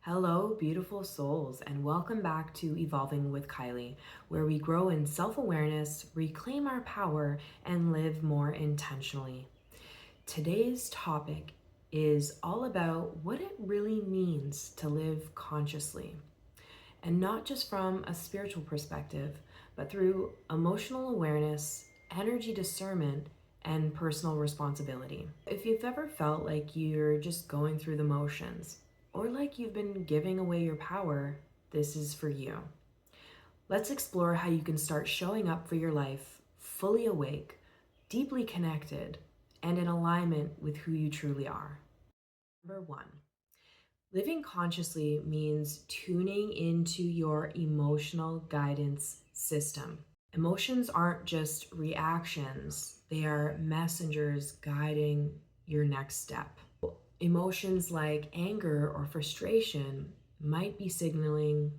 Hello, beautiful souls, and welcome back to Evolving with Kylie, where we grow in self awareness, reclaim our power, and live more intentionally. Today's topic is all about what it really means to live consciously, and not just from a spiritual perspective, but through emotional awareness, energy discernment, and personal responsibility. If you've ever felt like you're just going through the motions, or like you've been giving away your power, this is for you. Let's explore how you can start showing up for your life fully awake, deeply connected, and in alignment with who you truly are. Number one, living consciously means tuning into your emotional guidance system. Emotions aren't just reactions, they are messengers guiding your next step. Emotions like anger or frustration might be signaling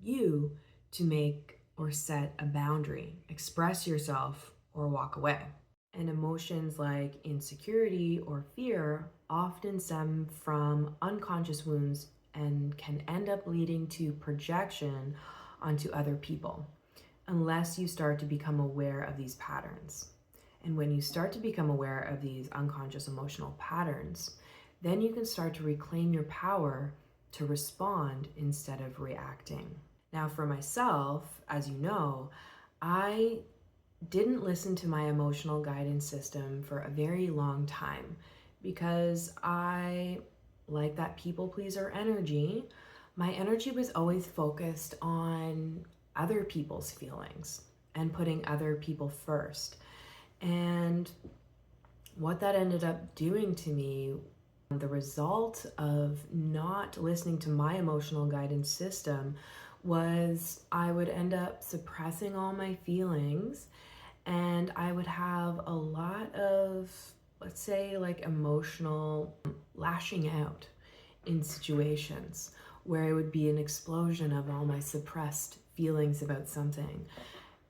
you to make or set a boundary, express yourself, or walk away. And emotions like insecurity or fear often stem from unconscious wounds and can end up leading to projection onto other people, unless you start to become aware of these patterns. And when you start to become aware of these unconscious emotional patterns, then you can start to reclaim your power to respond instead of reacting. Now, for myself, as you know, I didn't listen to my emotional guidance system for a very long time because I, like that people pleaser energy, my energy was always focused on other people's feelings and putting other people first. And what that ended up doing to me, the result of not listening to my emotional guidance system, was I would end up suppressing all my feelings, and I would have a lot of, let's say, like emotional lashing out in situations where it would be an explosion of all my suppressed feelings about something.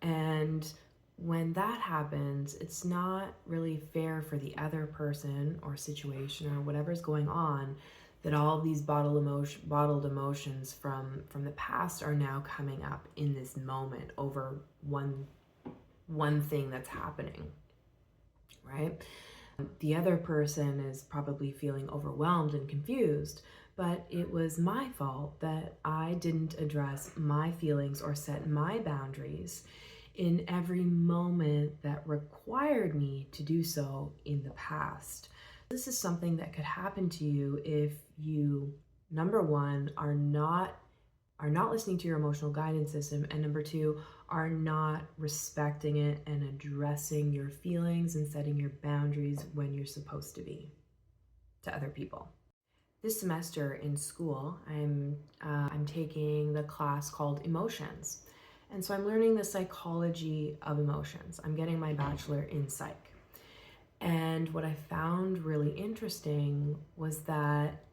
And when that happens, it's not really fair for the other person or situation or whatever's going on, that all of these bottled emotions from the past are now coming up in this moment over one thing that's happening, right? The other person is probably feeling overwhelmed and confused, but it was my fault that I didn't address my feelings or set my boundaries in every moment that required me to do so in the past. This is something that could happen to you if you, number one, are not listening to your emotional guidance system, and number two, are not respecting it and addressing your feelings and setting your boundaries when you're supposed to be to other people. This semester in school, I'm taking the class called Emotions. And so I'm learning the psychology of emotions. I'm getting my bachelor in psych. And what I found really interesting was that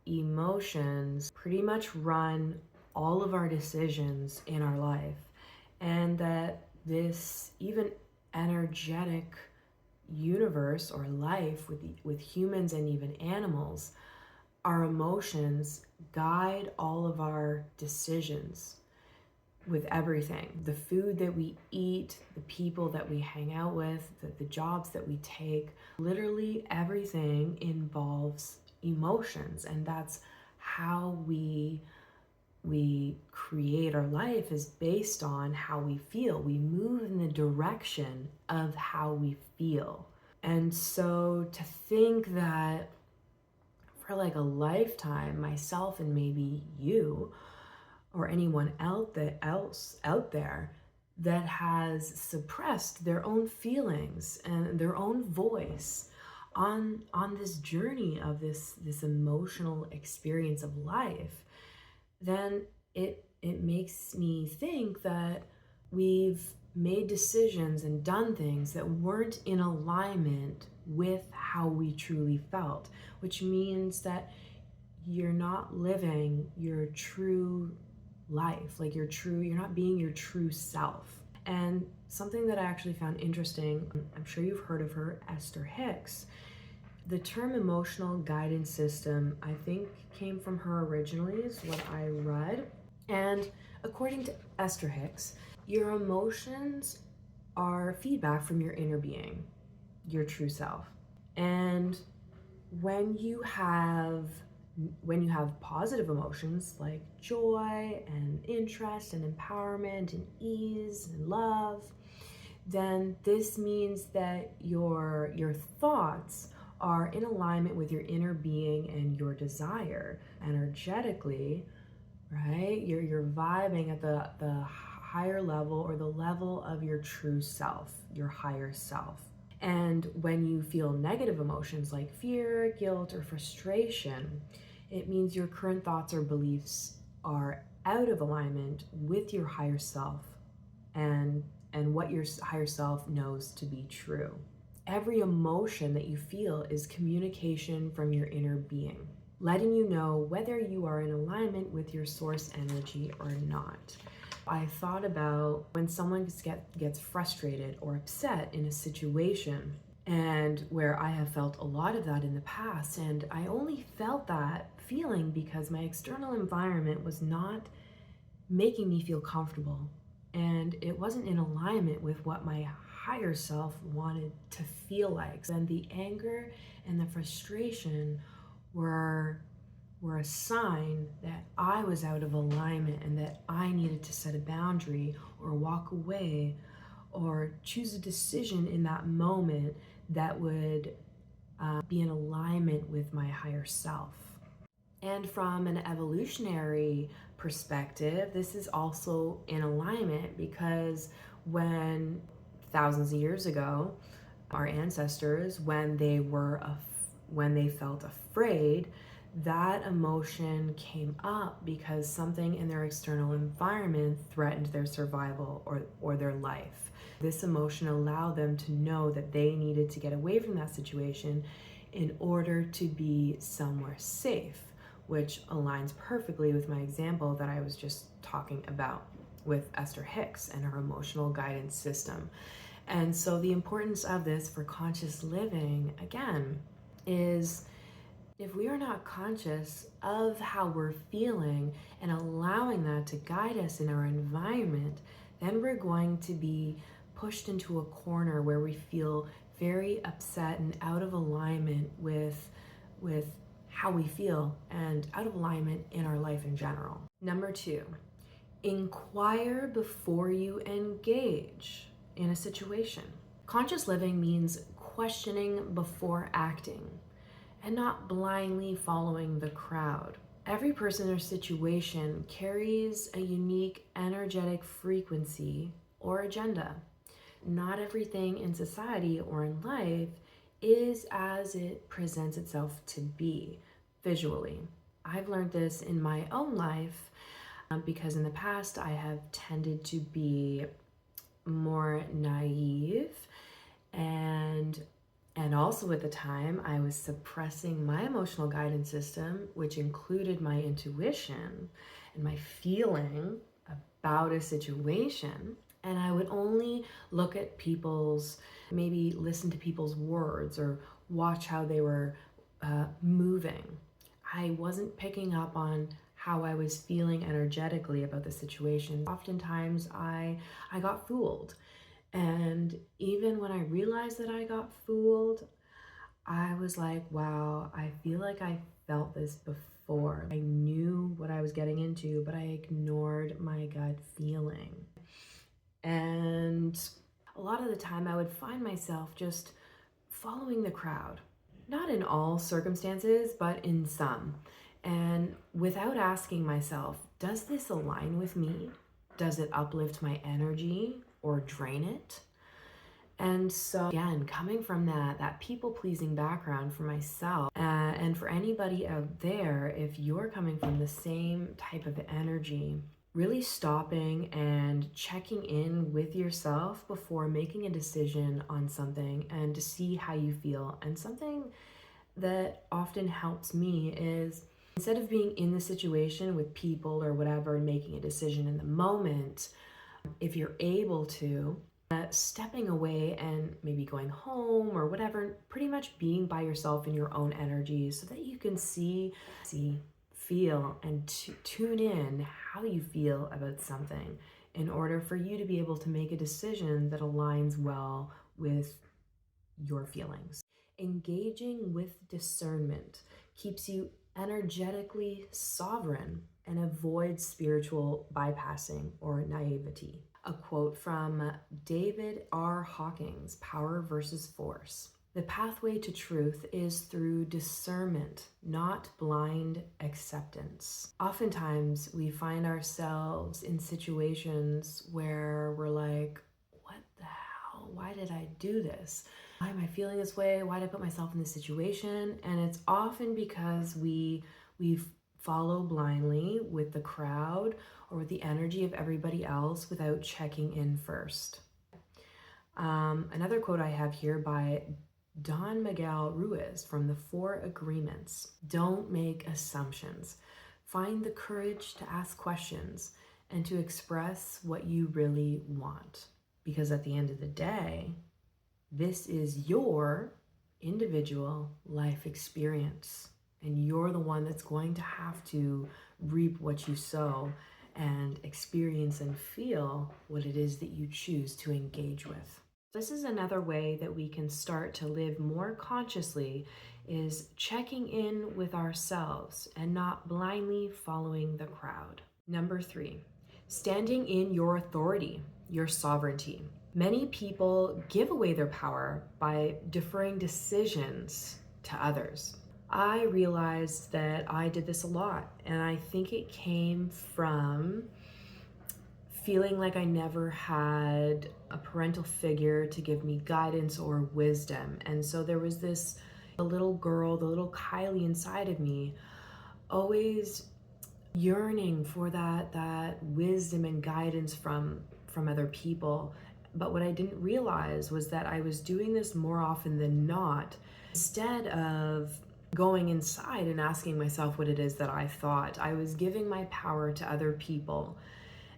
emotions pretty much run all of our decisions in our life, and that this even energetic universe or life with humans and even animals, our emotions guide all of our decisions with everything. The food that we eat, the people that we hang out with, the jobs that we take, literally everything involves emotions. And that's how we create our life, is based on how we feel. We move in the direction of how we feel. And so to think that for like a lifetime, myself and maybe you or anyone else out there that has suppressed their own feelings and their own voice on this journey of this emotional experience of life, then it makes me think that we've made decisions and done things that weren't in alignment with how we truly felt, which means that you're not living your true life, like you're not being your true self. And something that I actually found interesting, I'm sure you've heard of her, Esther Hicks. The term emotional guidance system, I think, came from her originally, is what I read. And according to Esther Hicks, your emotions are feedback from your inner being, your true self. And when you have positive emotions like joy and interest and empowerment and ease and love, then this means that your thoughts are in alignment with your inner being and your desire energetically, right? You're vibing at the higher level, or the level of your true self, your higher self. And when you feel negative emotions like fear, guilt, or frustration, it means your current thoughts or beliefs are out of alignment with your higher self and what your higher self knows to be true. Every emotion that you feel is communication from your inner being, letting you know whether you are in alignment with your source energy or not. I thought about when someone gets frustrated or upset in a situation, and where I have felt a lot of that in the past, and I only felt that feeling because my external environment was not making me feel comfortable, and it wasn't in alignment with what my higher self wanted to feel like. And the anger and the frustration were a sign that I was out of alignment and that I needed to set a boundary or walk away or choose a decision in that moment that would be in alignment with my higher self. And from an evolutionary perspective, this is also in alignment, because when thousands of years ago, our ancestors, when they felt afraid, that emotion came up because something in their external environment threatened their survival or their life. This emotion allowed them to know that they needed to get away from that situation in order to be somewhere safe, which aligns perfectly with my example that I was just talking about with Esther Hicks and her emotional guidance system. And so the importance of this for conscious living, again, is if we are not conscious of how we're feeling and allowing that to guide us in our environment, then we're going to be pushed into a corner where we feel very upset and out of alignment with how we feel and out of alignment in our life in general. Number 2, inquire before you engage in a situation. Conscious living means questioning before acting and not blindly following the crowd. Every person or situation carries a unique energetic frequency or agenda. Not everything in society or in life is as it presents itself to be visually. I've learned this in my own life because in the past I have tended to be more naive, and also at the time I was suppressing my emotional guidance system, which included my intuition and my feeling about a situation. And I would only look at maybe listen to people's words or watch how they were moving. I wasn't picking up on how I was feeling energetically about the situation. Oftentimes I got fooled. And even when I realized that I got fooled, I was like, wow, I feel like I felt this before. I knew what I was getting into, but I ignored my gut feeling. And a lot of the time I would find myself just following the crowd. Not in all circumstances, but in some. And without asking myself, does this align with me? Does it uplift my energy or drain it? And so again, coming from that people-pleasing background for myself, and for anybody out there, if you're coming from the same type of energy, really stopping and checking in with yourself before making a decision on something and to see how you feel. And something that often helps me is, instead of being in the situation with people or whatever and making a decision in the moment, if you're able to, Stepping away and maybe going home or whatever, pretty much being by yourself in your own energy so that you can see, feel, and tune in how you feel about something in order for you to be able to make a decision that aligns well with your feelings. Engaging with discernment keeps you energetically sovereign and avoids spiritual bypassing or naivety. A quote from David R. Hawkins, Power versus Force. The pathway to truth is through discernment, not blind acceptance. Oftentimes, we find ourselves in situations where we're like, what the hell? Why did I do this? Why am I feeling this way? Why did I put myself in this situation? And it's often because we follow blindly with the crowd or with the energy of everybody else without checking in first. Another quote I have here by Don Miguel Ruiz from the Four Agreements. Don't make assumptions. Find the courage to ask questions and to express what you really want. Because at the end of the day, this is your individual life experience, and you're the one that's going to have to reap what you sow and experience and feel what it is that you choose to engage with. This is another way that we can start to live more consciously, is checking in with ourselves and not blindly following the crowd. Number 3, standing in your authority, your sovereignty. Many people give away their power by deferring decisions to others. I realized that I did this a lot, and I think it came from feeling like I never had a parental figure to give me guidance or wisdom. And so there was this little girl, the little Kylie inside of me, always yearning for that wisdom and guidance from other people. But what I didn't realize was that I was doing this more often than not, instead of going inside and asking myself what it is that I thought. I was giving my power to other people.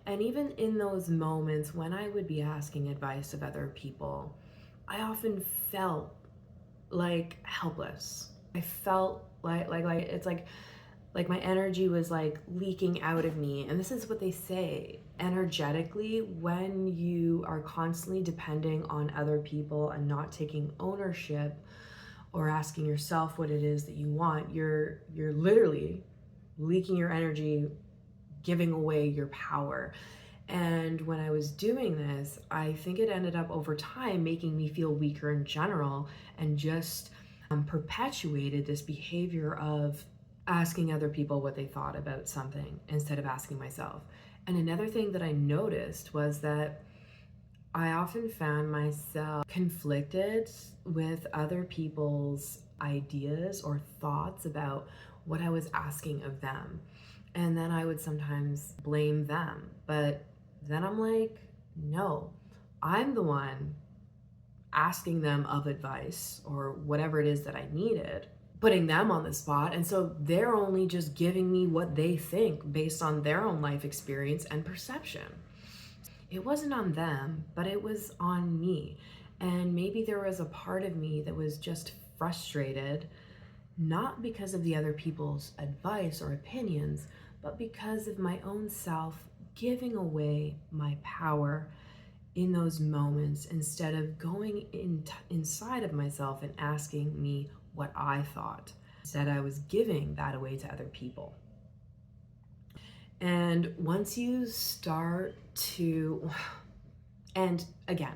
And even in those moments when I would be asking advice of other people, I often felt like helpless. I felt like it's like my energy was like leaking out of me. And this is what they say energetically, when you are constantly depending on other people and not taking ownership or asking yourself what it is that you want, you're literally leaking your energy, giving away your power. And when I was doing this, I think it ended up over time making me feel weaker in general, and just perpetuated this behavior of asking other people what they thought about something instead of asking myself. And another thing that I noticed was that I often found myself conflicted with other people's ideas or thoughts about what I was asking of them. And then I would sometimes blame them. But then I'm like, no, I'm the one asking them of advice or whatever it is that I needed, putting them on the spot. And so they're only just giving me what they think based on their own life experience and perception. It wasn't on them, but it was on me. And maybe there was a part of me that was just frustrated, not because of the other people's advice or opinions, but because of my own self giving away my power in those moments instead of going inside of myself and asking me what I thought. Instead, I was giving that away to other people. And once you start to, and again,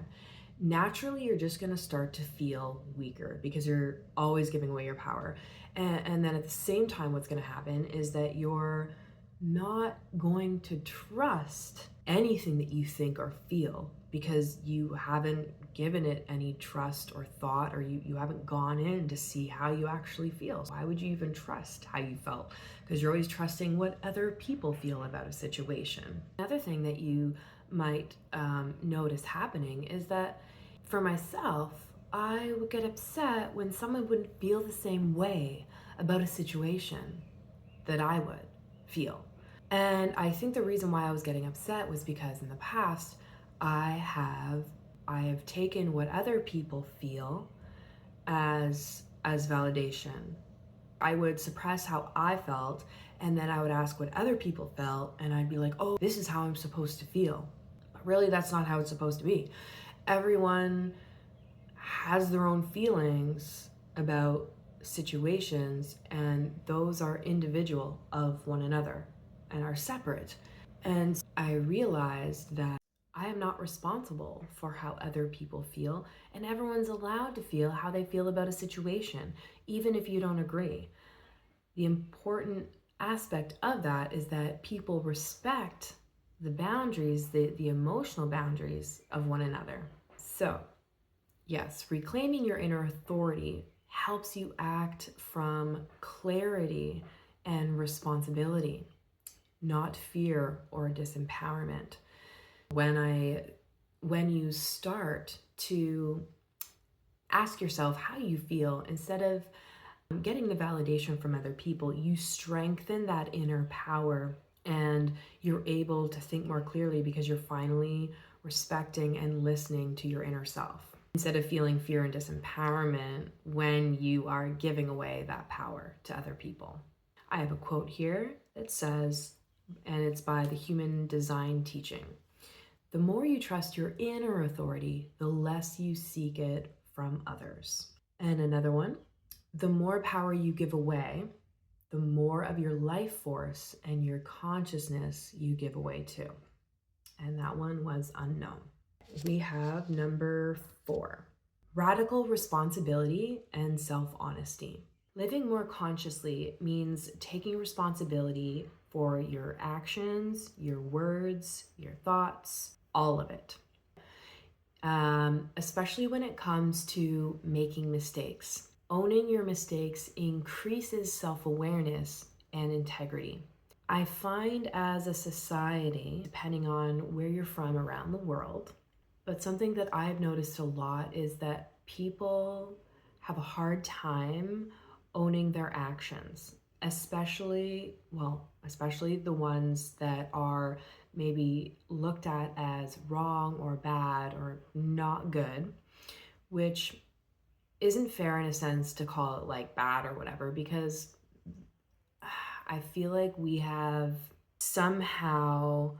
naturally you're just going to start to feel weaker because you're always giving away your power. And then at the same time, what's going to happen is that you're not going to trust anything that you think or feel because you haven't given it any trust or thought, or you haven't gone in to see how you actually feel. Why would you even trust how you felt? Because you're always trusting what other people feel about a situation. Another thing that you might notice happening is that for myself, I would get upset when someone wouldn't feel the same way about a situation that I would feel. And I think the reason why I was getting upset was because in the past, I I have taken what other people feel as validation. I would suppress how I felt, and then I would ask what other people felt, and I'd be like, oh, this is how I'm supposed to feel. But really, that's not how it's supposed to be. Everyone has their own feelings about situations, and those are individual of one another and are separate. And I realized that I am not responsible for how other people feel, and everyone's allowed to feel how they feel about a situation, even if you don't agree. The important aspect of that is that people respect the boundaries, the emotional boundaries of one another. So, yes, reclaiming your inner authority helps you act from clarity and responsibility, not fear or disempowerment. When you start to ask yourself how you feel instead of getting the validation from other people, you strengthen that inner power and you're able to think more clearly because you're finally respecting and listening to your inner self instead of feeling fear and disempowerment when you are giving away that power to other people. I have a quote here that says, and it's by the Human Design Teaching, "The more you trust your inner authority, the less you seek it from others." And another one, "The more power you give away, the more of your life force and your consciousness you give away too." And that one was unknown. We have number 4, radical responsibility and self-honesty. Living more consciously means taking responsibility for your actions, your words, your thoughts, all of it. Especially when it comes to making mistakes. Owning your mistakes increases self-awareness and integrity. I find as a society, depending on where you're from around the world, but something that I've noticed a lot is that people have a hard time owning their actions, especially the ones that are maybe looked at as wrong or bad or not good, which isn't fair in a sense to call it like bad or whatever, because I feel like we have somehow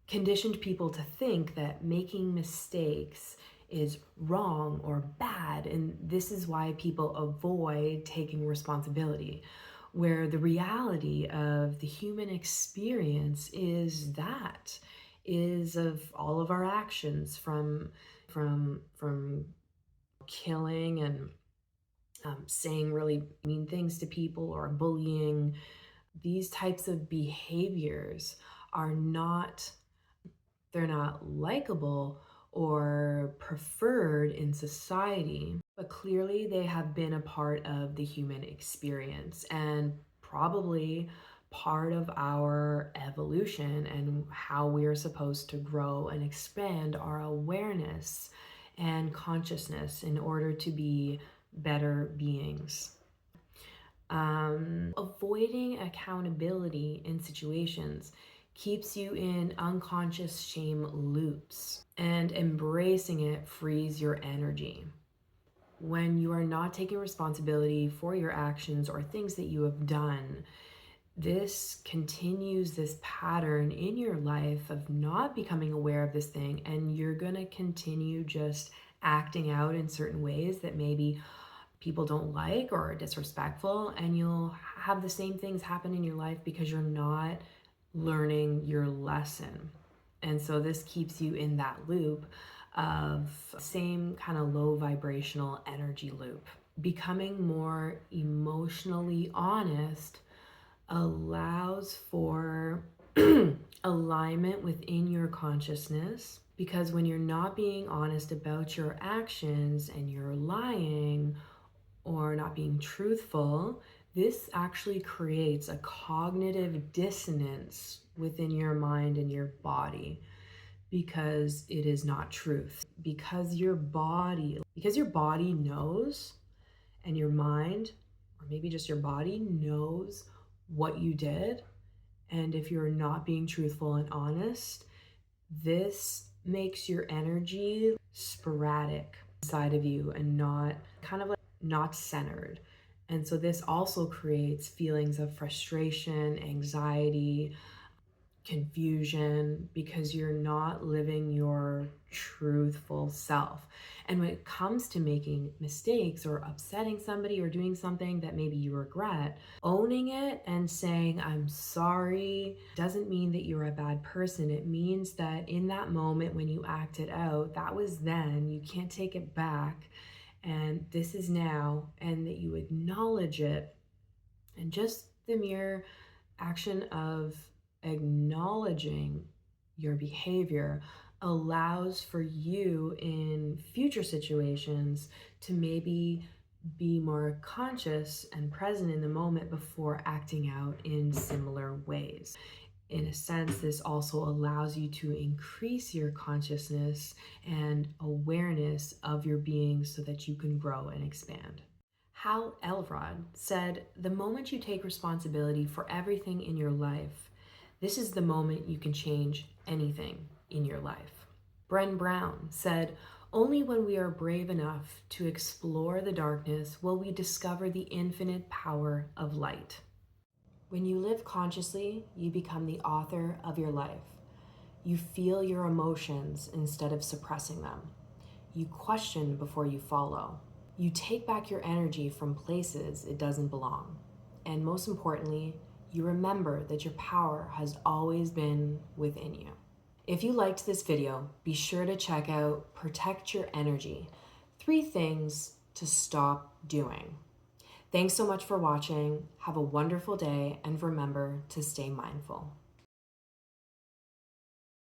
conditioned people to think that making mistakes is wrong or bad, and this is why people avoid taking responsibility, where the reality of the human experience is of all of our actions, from killing and saying really mean things to people or bullying. These types of behaviors are not, they're not likable or preferred in society, but clearly they have been a part of the human experience and probably part of our evolution and how we are supposed to grow and expand our awareness and consciousness in order to be better beings. Avoiding accountability in situations keeps you in unconscious shame loops, and embracing it frees your energy. When you are not taking responsibility for your actions or things that you have done, this continues this pattern in your life of not becoming aware of this thing, and you're going to continue just acting out in certain ways that maybe people don't like or are disrespectful, and you'll have the same things happen in your life because you're not learning your lesson. And so this keeps you in that loop of same kind of low vibrational energy loop. Becoming more emotionally honest allows for alignment within your consciousness, because when you're not being honest about your actions and you're lying or not being truthful, this actually creates a cognitive dissonance within your mind and your body, because it is not truth. Because your body knows, and your mind, or maybe just your body knows what you did, and if you're not being truthful and honest, this makes your energy sporadic inside of you and not kind of like not centered. And so this also creates feelings of frustration, anxiety, confusion, because you're not living your truthful self. And when it comes to making mistakes or upsetting somebody or doing something that maybe you regret, owning it and saying, I'm sorry, doesn't mean that you're a bad person. It means that in that moment when you acted out, that was then, you can't take it back. And this is now, and that you acknowledge it. And just the mere action of acknowledging your behavior allows for you in future situations to maybe be more conscious and present in the moment before acting out in similar ways. In a sense, this also allows you to increase your consciousness and awareness of your being so that you can grow and expand. Hal Elrod said, "The moment you take responsibility for everything in your life, this is the moment you can change anything in your life." Bren Brown said, "Only when we are brave enough to explore the darkness will we discover the infinite power of light." When you live consciously, you become the author of your life. You feel your emotions instead of suppressing them. You question before you follow. You take back your energy from places it doesn't belong. And most importantly, you remember that your power has always been within you. If you liked this video, be sure to check out Protect Your Energy, 3 things to stop doing. Thanks so much for watching. Have a wonderful day, and remember to stay mindful.